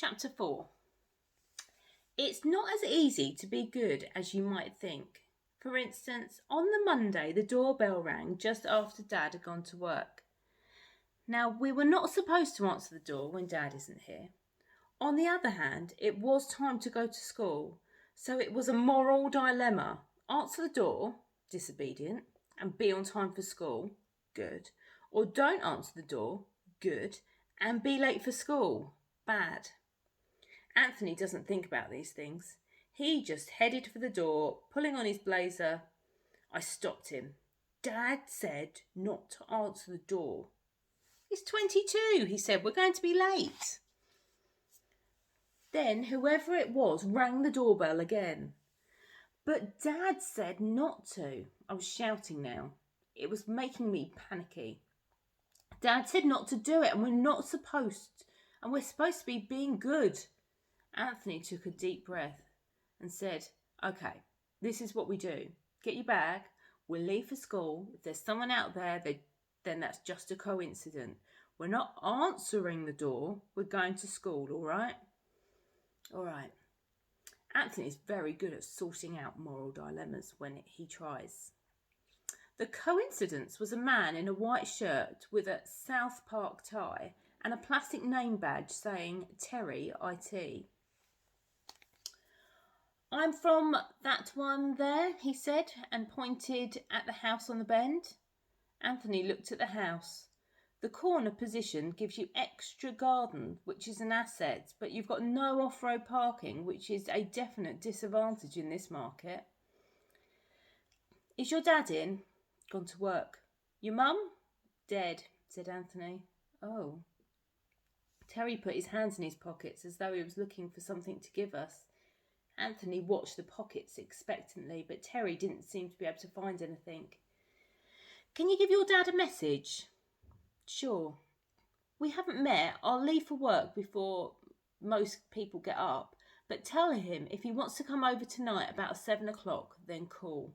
Chapter 4. It's not as easy to be good as you might think. For instance, on the Monday, the doorbell rang just after Dad had gone to work. Now, we were not supposed to answer the door when Dad isn't here. On the other hand, it was time to go to school, so it was a moral dilemma. Answer the door, disobedient, and be on time for school, good. Or don't answer the door, good, and be late for school, bad. Anthony doesn't think about these things. He just headed for the door, pulling on his blazer. I stopped him. Dad said not to answer the door. He's 22, he said. We're going to be late. Then whoever it was rang the doorbell again. But Dad said not to. I was shouting now. It was making me panicky. Dad said not to do it, and we're supposed to be being good. Anthony took a deep breath and said, "Okay, this is what we do. Get your bag. We'll leave for school. If there's someone out there, then that's just a coincidence. We're not answering the door. We're going to school, all right?" All right. Anthony's very good at sorting out moral dilemmas when he tries. The coincidence was a man in a white shirt with a South Park tie and a plastic name badge saying Terry IT. "I'm from that one there," he said, and pointed at the house on the bend. Anthony looked at the house. The corner position gives you extra garden, which is an asset, but you've got no off-road parking, which is a definite disadvantage in this market. "Is your dad in?" "Gone to work." "Your mum?" "Dead," said Anthony. "Oh." Terry put his hands in his pockets as though he was looking for something to give us. Anthony watched the pockets expectantly, but Terry didn't seem to be able to find anything. "Can you give your dad a message?" "Sure. We haven't met. I'll leave for work before most people get up, but tell him if he wants to come over tonight about 7 o'clock, then call.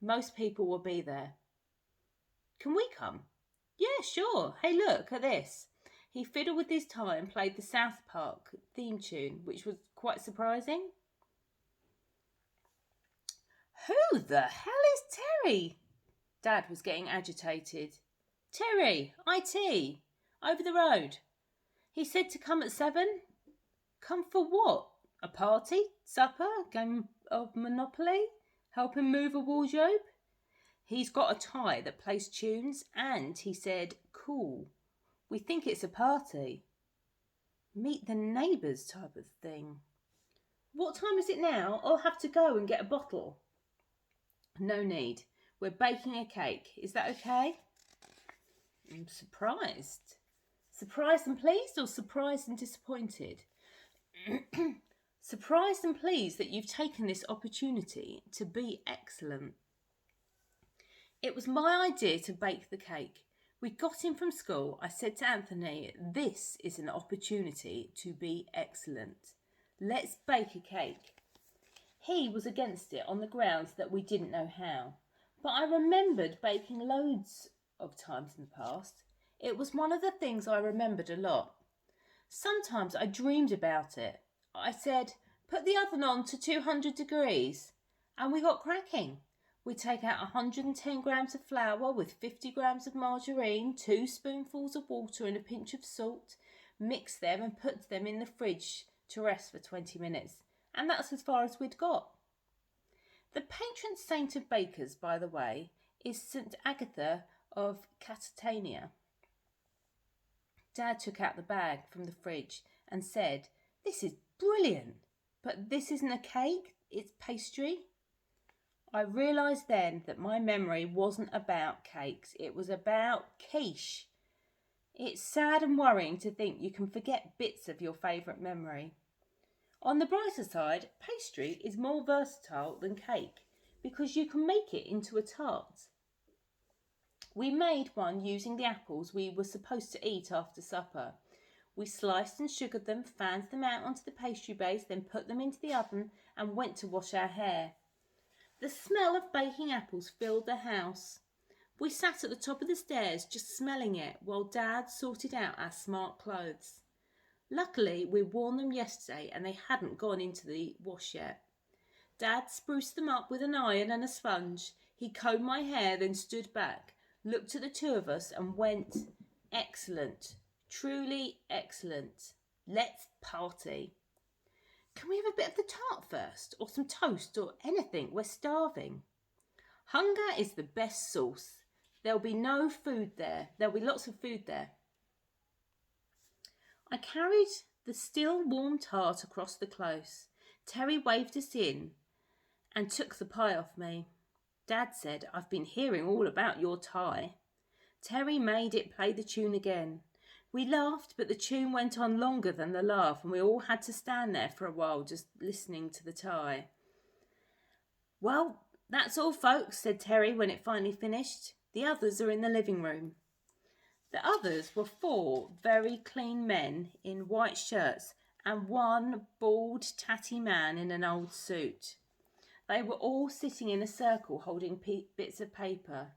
Most people will be there." "Can we come?" "Yeah, sure. Hey, look at this." He fiddled with his tie and played the South Park theme tune, which was quite surprising. "Who the hell is Terry?" Dad was getting agitated. "Terry, IT, over the road. He said to come at 7. "Come for what? A party? Supper? Game of Monopoly? Help him move a wardrobe?" "He's got a tie that plays tunes and he said, cool. We think it's a party. Meet the neighbours type of thing." "What time is it now? I'll have to go and get a bottle." "No need. We're baking a cake. Is that okay?" I'm surprised. Surprised and pleased, or surprised and disappointed? Surprised and pleased that you've taken this opportunity to be excellent. It was my idea to bake the cake. We got in from school. I said to Anthony, "This is an opportunity to be excellent. Let's bake a cake." He was against it on the grounds that we didn't know how. But I remembered baking loads of times in the past. It was one of the things I remembered a lot. Sometimes I dreamed about it. I said, "Put the oven on to 200 degrees." And we got cracking. We'd take out 110 grams of flour with 50 grams of margarine, 2 spoonfuls of water and a pinch of salt, mix them and put them in the fridge to rest for 20 minutes. And that's as far as we'd got. The patron saint of bakers, by the way, is St. Agatha of Catania. Dad took out the bag from the fridge and said, "This is brilliant, but this isn't a cake, it's pastry." I realised then that my memory wasn't about cakes, it was about quiche. It's sad and worrying to think you can forget bits of your favourite memory. On the brighter side, pastry is more versatile than cake because you can make it into a tart. We made one using the apples we were supposed to eat after supper. We sliced and sugared them, fanned them out onto the pastry base, then put them into the oven and went to wash our hair. The smell of baking apples filled the house. We sat at the top of the stairs just smelling it while Dad sorted out our smart clothes. Luckily, we'd worn them yesterday and they hadn't gone into the wash yet. Dad spruced them up with an iron and a sponge. He combed my hair, then stood back, looked at the two of us and went, "Excellent. Truly excellent. Let's party." "Can we have a bit of the tart first? Or some toast or anything? We're starving." "Hunger is the best sauce. There'll be no food there. There'll be lots of food there." I carried the still warm tart across the close. Terry waved us in and took the pie off me. Dad said, "I've been hearing all about your tie." Terry made it play the tune again. We laughed, but the tune went on longer than the laugh, and we all had to stand there for a while just listening to the tie. "Well, that's all, folks," said Terry when it finally finished. "The others are in the living room." The others were 4 very clean men in white shirts and 1 bald, tatty man in an old suit. They were all sitting in a circle holding bits of paper.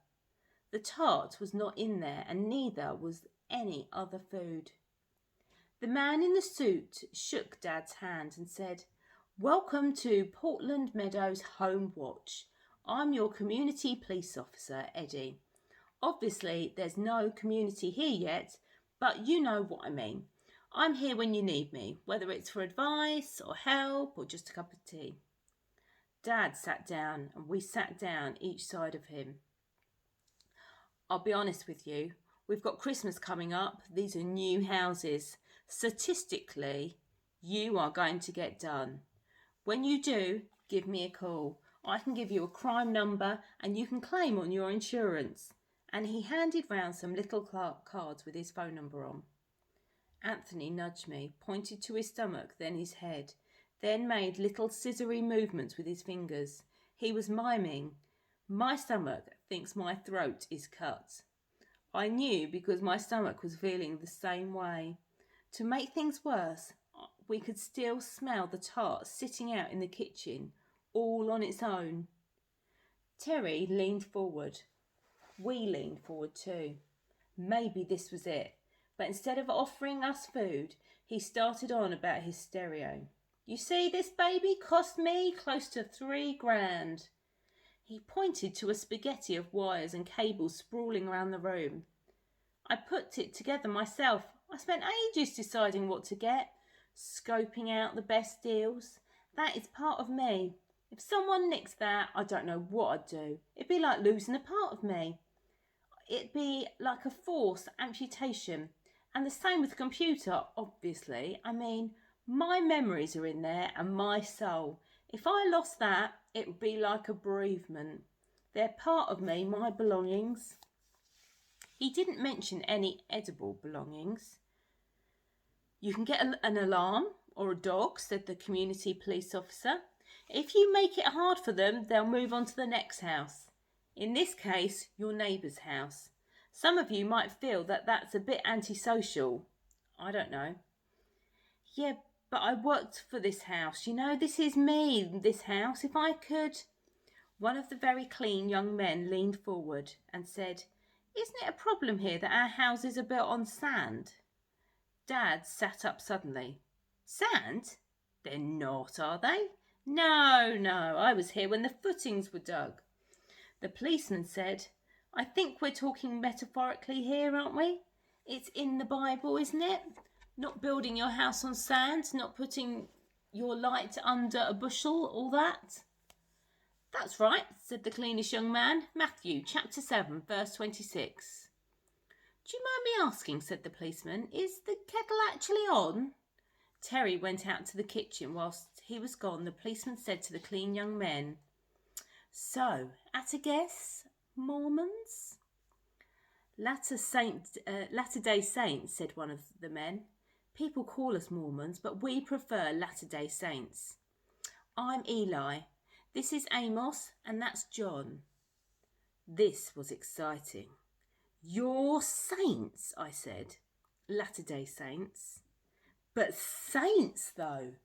The tart was not in there, and neither was any other food. The man in the suit shook Dad's hand and said, "Welcome to Portland Meadows Home Watch. I'm your community police officer, Eddie. Obviously, there's no community here yet, but you know what I mean. I'm here when you need me, whether it's for advice or help or just a cup of tea." Dad sat down and we sat down each side of him. "I'll be honest with you, we've got Christmas coming up. These are new houses. Statistically, you are going to get done. When you do, give me a call. I can give you a crime number and you can claim on your insurance." And he handed round some little cards with his phone number on. Anthony nudged me, pointed to his stomach, then his head, then made little scissory movements with his fingers. He was miming, "My stomach thinks my throat is cut." I knew because my stomach was feeling the same way. To make things worse, we could still smell the tart sitting out in the kitchen, all on its own. Terry leaned forward. We leaned forward too. Maybe this was it. But instead of offering us food, he started on about his stereo. "You see, this baby cost me close to $3,000. He pointed to a spaghetti of wires and cables sprawling around the room. "I put it together myself. I spent ages deciding what to get, scoping out the best deals. That is part of me. If someone nicks that, I don't know what I'd do. It'd be like losing a part of me. It'd be like a forced amputation. And the same with the computer, obviously. I mean, my memories are in there and my soul. If I lost that, it would be like a bereavement. They're part of me, my belongings." He didn't mention any edible belongings. "You can get an alarm or a dog," said the community police officer. "If you make it hard for them, they'll move on to the next house. In this case, your neighbour's house. Some of you might feel that that's a bit antisocial. I don't know." "Yeah, but I worked for this house. You know, this is me, this house. If I could..." One of the very clean young men leaned forward and said, "Isn't it a problem here that our houses are built on sand?" Dad sat up suddenly. "Sand? They're not, are they?" No, I was here when the footings were dug." The policeman said, "I think we're talking metaphorically here, aren't we? It's in the Bible, isn't it? Not building your house on sand, not putting your light under a bushel, all that." "That's right," said the cleanest young man. "Matthew chapter 7, verse 26. "Do you mind me asking," said the policeman, "is the kettle actually on?" Terry went out to the kitchen. Whilst he was gone, the policeman said to the clean young men, "So, at a guess, Mormons?" Latter-day Saints," said one of the men. "People call us Mormons, but we prefer Latter-day Saints. I'm Eli. This is Amos, and that's John." This was exciting. "You're saints," I said. "Latter-day Saints." "But saints, though."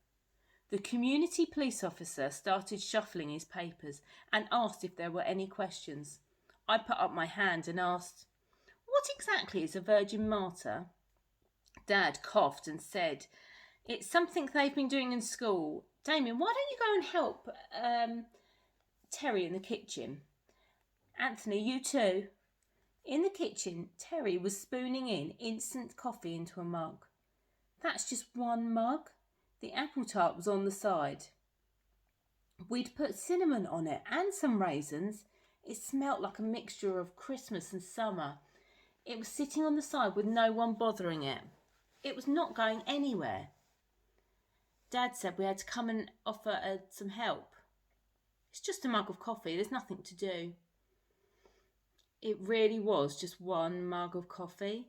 The community police officer started shuffling his papers and asked if there were any questions. I put up my hand and asked, "What exactly is a virgin martyr?" Dad coughed and said It's something they've been doing in school. Damien, why don't you go and help Terry in the kitchen? Anthony, you too. In the kitchen, Terry was spooning in instant coffee into a mug. That's just one mug. The apple tart was on the side. We'd put cinnamon on it and some raisins. It smelt like a mixture of Christmas and summer. It was sitting on the side with no one bothering it. It was not going anywhere. Dad said we had to come and offer some help. It's just a mug of coffee, there's nothing to do. It really was just one mug of coffee.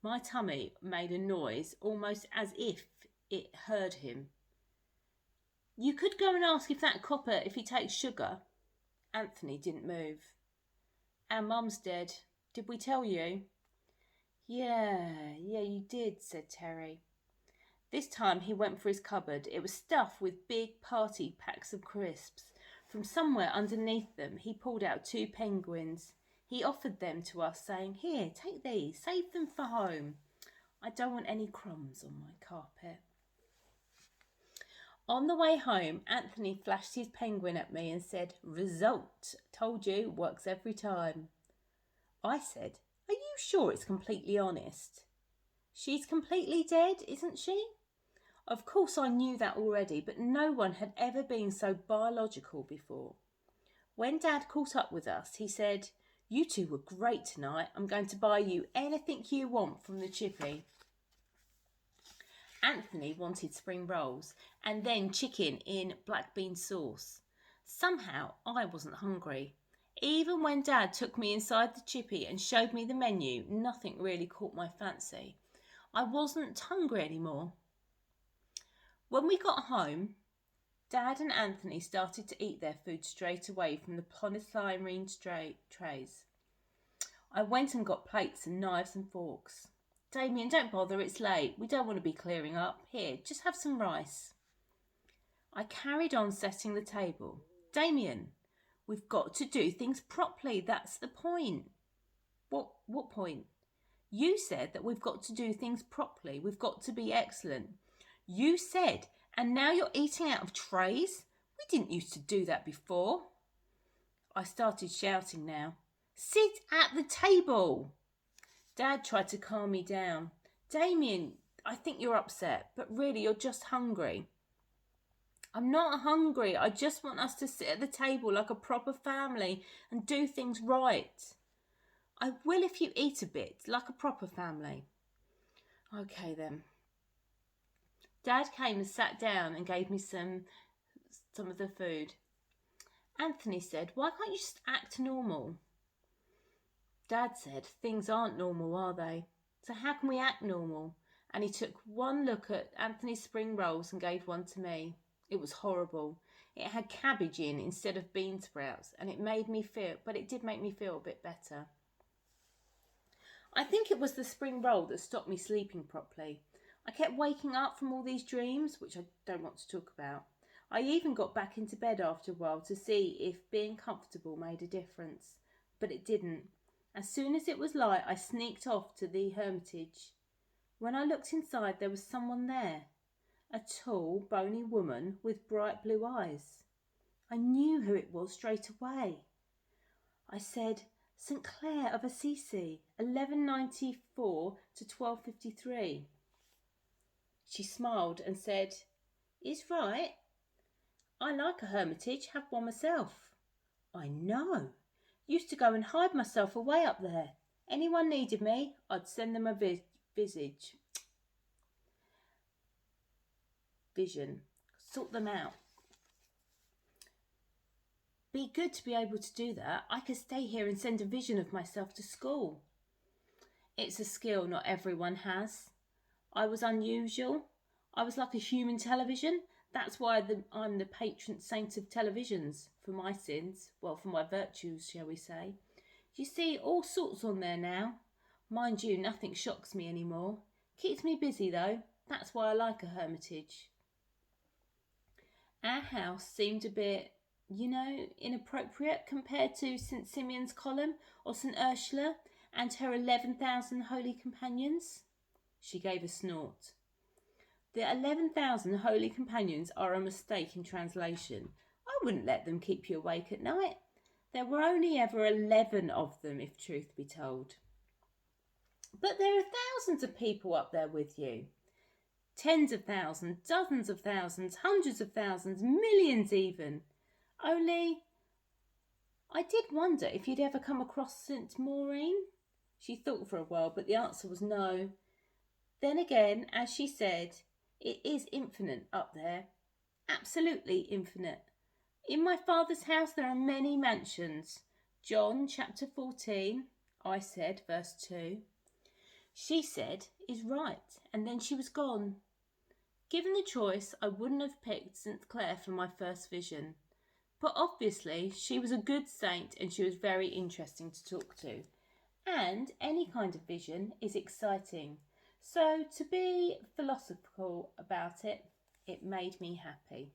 My tummy made a noise almost as if it heard him. You could go and ask if that copper, if he takes sugar. Anthony didn't move. Our mum's dead. Did we tell you? Yeah, you did, said Terry. This time he went for his cupboard. It was stuffed with big party packs of crisps. From somewhere underneath them he pulled out 2 penguins. He offered them to us, saying, "Here, take these, save them for home. I don't want any crumbs on my carpet." On the way home, Anthony flashed his penguin at me and said, "Result, told you, works every time." I said, "Are you sure it's completely honest?" "She's completely dead, isn't she?" Of course I knew that already, but no one had ever been so biological before. When Dad caught up with us, he said, "You two were great tonight. I'm going to buy you anything you want from the chippy." Anthony wanted spring rolls and then chicken in black bean sauce. Somehow I wasn't hungry. Even when Dad took me inside the chippy and showed me the menu, nothing really caught my fancy. I wasn't hungry anymore. When we got home, Dad and Anthony started to eat their food straight away from the polystyrene trays. I went and got plates and knives and forks. "Damien, don't bother, it's late. We don't want to be clearing up. Here, just have some rice." I carried on setting the table. "Damien, we've got to do things properly. That's the point." What point?" "You said that we've got to do things properly. We've got to be excellent." "You said, and now you're eating out of trays? We didn't used to do that before." I started shouting now. "Sit at the table." Dad tried to calm me down. "Damien, I think you're upset, but really you're just hungry." "I'm not hungry. I just want us to sit at the table like a proper family and do things right." "I will if you eat a bit, like a proper family." "Okay then." Dad came and sat down and gave me some of the food. Anthony said, "Why can't you just act normal?" Dad said, "Things aren't normal, are they? So how can we act normal?" And he took one look at Anthony's spring rolls and gave one to me. It was horrible. It had cabbage in instead of bean sprouts, and it did make me feel a bit better. I think it was the spring roll that stopped me sleeping properly. I kept waking up from all these dreams, which I don't want to talk about. I even got back into bed after a while to see if being comfortable made a difference, but it didn't. As soon as it was light, I sneaked off to the hermitage. When I looked inside, there was someone there. A tall, bony woman with bright blue eyes. I knew who it was straight away. I said, "St. Clare of Assisi, 1194 to 1253. She smiled and said, "Is right. I like a hermitage, have one myself." "I know. Used to go and hide myself away up there. Anyone needed me, I'd send them a vision. Sort them out. Be good to be able to do that. I could stay here and send a vision of myself to school." It's a skill not everyone has. I was unusual. I was like a human television. That's why I'm the patron saint of televisions, for my sins. Well, for my virtues, shall we say. You see all sorts on there now. Mind you, nothing shocks me anymore. Keeps me busy though. That's why I like a hermitage. Our house seemed a bit, inappropriate compared to St. Simeon's column or St. Ursula and her 11,000 holy companions. She gave a snort. The 11,000 holy companions are a mistake in translation. I wouldn't let them keep you awake at night. There were only ever 11 of them, if truth be told. But there are thousands of people up there with you. Tens of thousands, dozens of thousands, hundreds of thousands, millions even. Only, I did wonder if you'd ever come across St. Maureen. She thought for a while, but the answer was no. Then again, as she said, it is infinite up there. Absolutely infinite. In my Father's house there are many mansions. John chapter 14, I said, verse 2. She said, is right, and then she was gone. Given the choice, I wouldn't have picked St. Clare for my first vision. But obviously, she was a good saint and she was very interesting to talk to. And any kind of vision is exciting. So to be philosophical about it, it made me happy.